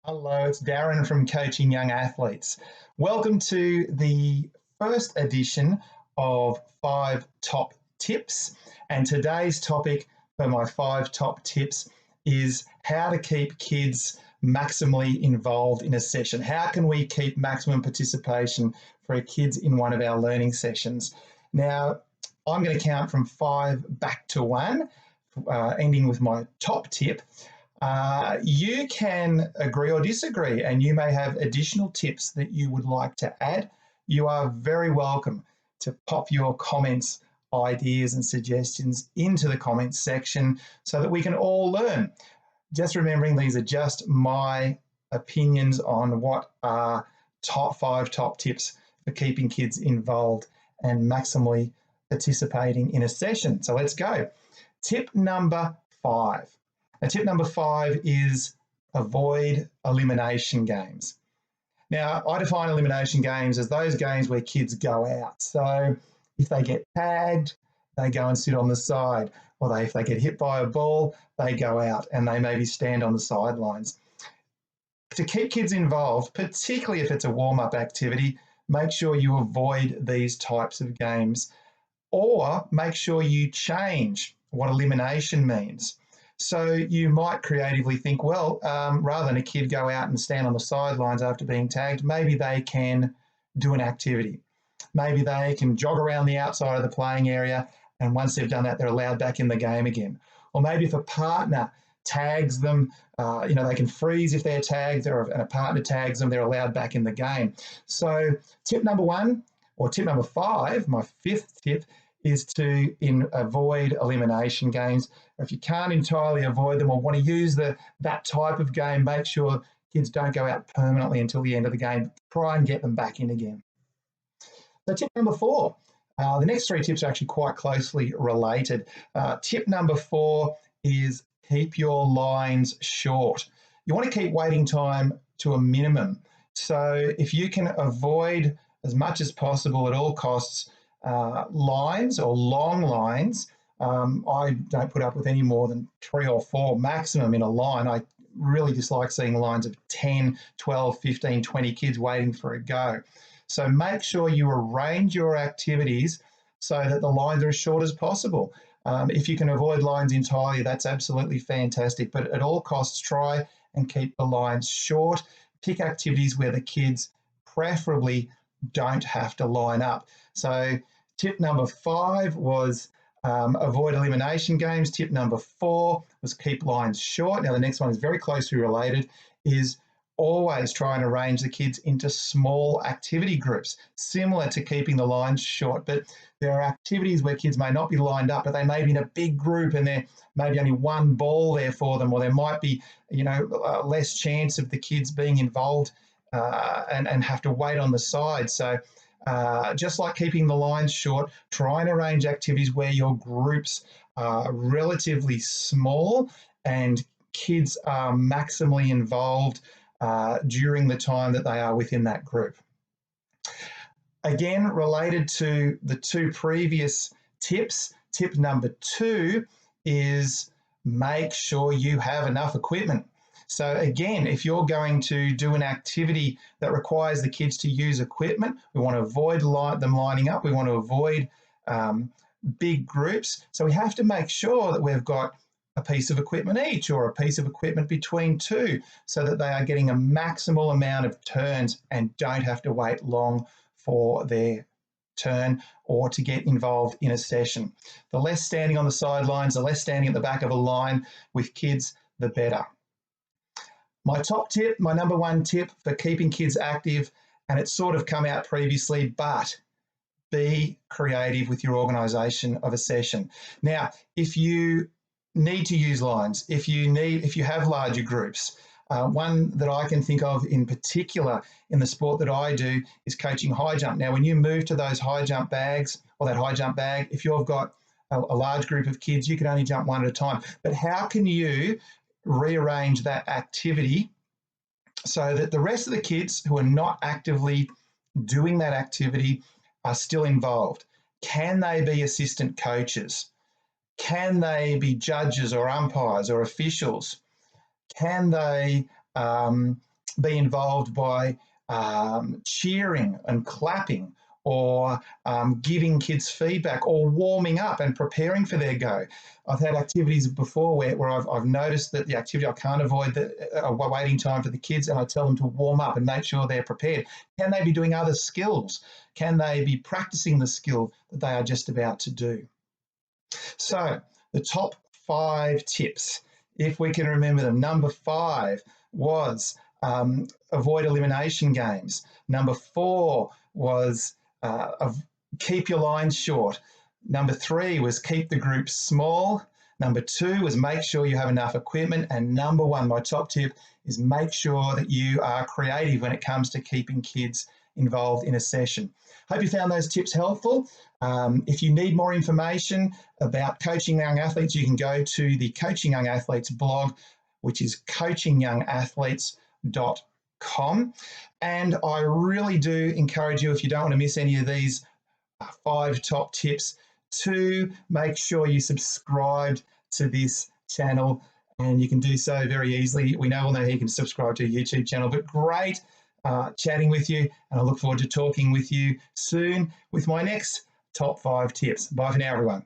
Hello, it's Darren from Coaching Young Athletes. Welcome to the first edition of 5 Top Tips. And today's topic for my 5 top tips is how to keep kids maximally involved in a session. How can we keep maximum participation for our kids in one of our learning sessions? Now, I'm going to count from 5 back to 1, ending with my top tip. You can agree or disagree, and you may have additional tips that you would like to add. You are very welcome to pop your comments, ideas, and suggestions into the comments section so that we can all learn. Just remembering these are just my opinions on what are 5 top tips for keeping kids involved and maximally participating in a session. So let's go. Tip number 5. Now, tip number 5 is avoid elimination games. Now, I define elimination games as those games where kids go out. So if they get tagged, they go and sit on the side. Or if they get hit by a ball, they go out and they maybe stand on the sidelines. To keep kids involved, particularly if it's a warm-up activity, make sure you avoid these types of games. Or make sure you change what elimination means. So you might creatively think, well, rather than a kid go out and stand on the sidelines after being tagged, maybe they can do an activity. Maybe they can jog around the outside of the playing area, and once they've done that, they're allowed back in the game again. Or maybe if a partner tags them, they can freeze if they're tagged, and a partner tags them, they're allowed back in the game. So tip number 1, or tip number 5, my 5th tip, is to avoid elimination games. If you can't entirely avoid them or want to use that type of game, make sure kids don't go out permanently until the end of the game. Try and get them back in again. So tip number 4. The next 3 tips are actually quite closely related. Tip number 4 is keep your lines short. You want to keep waiting time to a minimum. So if you can avoid as much as possible at all costs lines or long lines. I don't put up with any more than 3 or 4 maximum in a line. I really dislike seeing lines of 10, 12, 15, 20 kids waiting for a go. So make sure you arrange your activities so that the lines are as short as possible. If you can avoid lines entirely, that's absolutely fantastic. But at all costs, try and keep the lines short. Pick activities where the kids preferably don't have to line up. So tip number 5 was avoid elimination games. Tip number 4 was keep lines short. Now, the next one is very closely related, is always try and arrange the kids into small activity groups, similar to keeping the lines short. But there are activities where kids may not be lined up, but they may be in a big group and there may be only one ball there for them, or there might be, less chance of the kids being involved and have to wait on the side. So just like keeping the lines short, try and arrange activities where your groups are relatively small and kids are maximally involved during the time that they are within that group. Again, related to the 2 previous tips, tip number 2 is make sure you have enough equipment. So again, if you're going to do an activity that requires the kids to use equipment, we want to avoid them lining up. We want to avoid big groups. So we have to make sure that we've got a piece of equipment each or a piece of equipment between 2 so that they are getting a maximal amount of turns and don't have to wait long for their turn or to get involved in a session. The less standing on the sidelines, the less standing at the back of a line with kids, the better. My top tip, my number 1 tip for keeping kids active, and it's sort of come out previously, but be creative with your organisation of a session. Now, if you need to use lines, if you have larger groups, one that I can think of in particular in the sport that I do is coaching high jump. Now, when you move to those high jump bags or that high jump bag, if you've got a large group of kids, you can only jump one at a time. But how can you rearrange that activity so that the rest of the kids who are not actively doing that activity are still involved? Can they be assistant coaches? Can they be judges or umpires or officials? Can they be involved by cheering and clapping, or giving kids feedback, or warming up and preparing for their go. I've had activities before where I've noticed that the activity, I can't avoid the waiting time for the kids, and I tell them to warm up and make sure they're prepared. Can they be doing other skills? Can they be practicing the skill that they are just about to do? So the top 5 tips, if we can remember them. Number 5 was avoid elimination games. Number 4 was keep your lines short. Number 3 was keep the group small. Number 2 was make sure you have enough equipment. And number 1, my top tip, is make sure that you are creative when it comes to keeping kids involved in a session. Hope you found those tips helpful. If you need more information about coaching young athletes, you can go to the Coaching Young Athletes blog, which is coachingyoungathletes.com. And I really do encourage you, if you don't want to miss any of these 5 top tips, to make sure you subscribe to this channel. And you can do so very easily. We all know how you can subscribe to a YouTube channel, but great chatting with you. And I look forward to talking with you soon with my next top 5 tips. Bye for now, everyone.